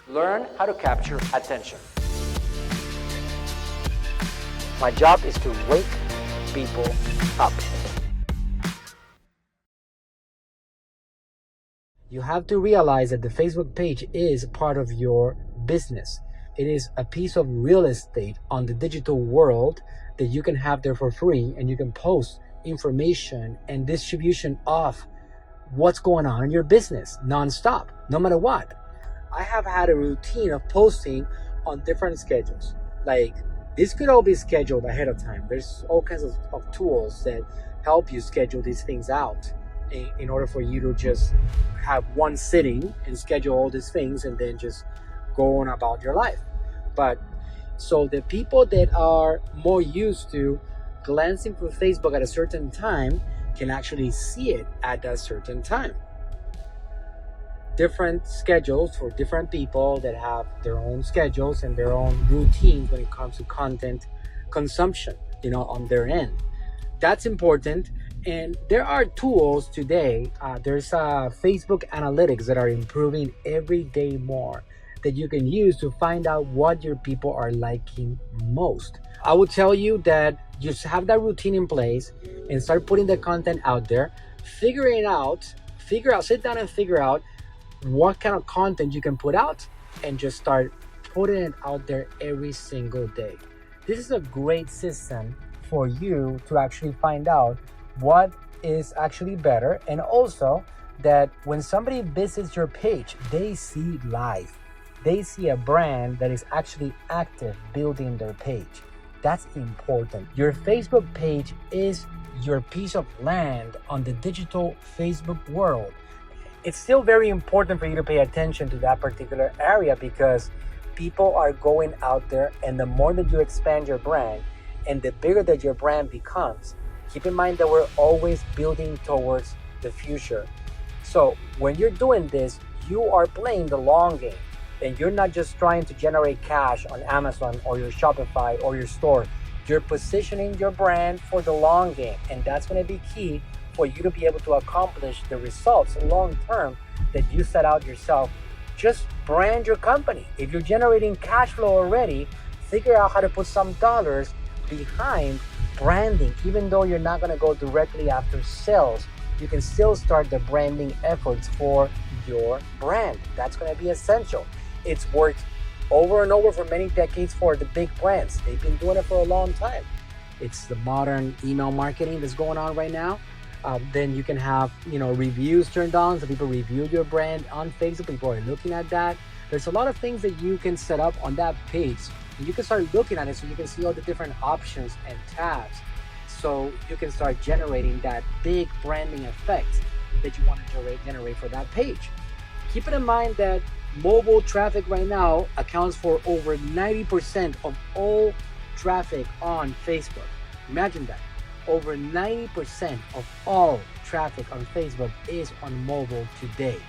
Learn how to capture attention. My job is to wake people up. You have to realize that the Facebook page is part of your business. It is a piece of real estate on the digital world that you can have there for free, and you can post information and distribution of what's going on in your business nonstop, no matter what. I have had a routine of posting on different schedules. Like, this could all be scheduled ahead of time. There's all kinds of tools that help you schedule these things out in order for you to just have one sitting and schedule all these things and then just go on about your life. But so the people that are more used to glancing through Facebook at a certain time can actually see it at a certain time. Different schedules for different people that have their own schedules and their own routines when it comes to content consumption, on their end. That's important. And there are tools today. There's Facebook analytics that are improving every day more that you can use to find out what your people are liking most. I would tell you that just have that routine in place and start putting the content out there. Sit down and figure out what kind of content you can put out and just start putting it out there every single day. This is a great system for you to actually find out what is actually better, and also that when somebody visits your page, they see life. They see a brand that is actually active building their page. That's important. Your Facebook page is your piece of land on the digital Facebook world. It's still very important for you to pay attention to that particular area because people are going out there, and the more that you expand your brand and the bigger that your brand becomes, keep in mind that we're always building towards the future. So when you're doing this, you are playing the long game, and you're not just trying to generate cash on Amazon or your Shopify or your store. You're positioning your brand for the long game, and that's going to be key for you to be able to accomplish the results long term that you set out yourself. Just brand your company. If you're generating cash flow already, figure out how to put some dollars behind branding. Even though you're not going to go directly after sales, you can still start the branding efforts for your brand. That's going to be essential. It's worked over and over for many decades for the big brands. They've been doing it for a long time. It's the modern email marketing that's going on right now. Then you can have reviews turned on, so people review your brand on Facebook. People are looking at that. There's a lot of things that you can set up on that page, and you can start looking at it so you can see all the different options and tabs, so you can start generating that big branding effect that you want to generate for that page. Keep it in mind that mobile traffic right now accounts for over 90% of all traffic on Facebook. Imagine that. Over 90% of all traffic on Facebook is on mobile today.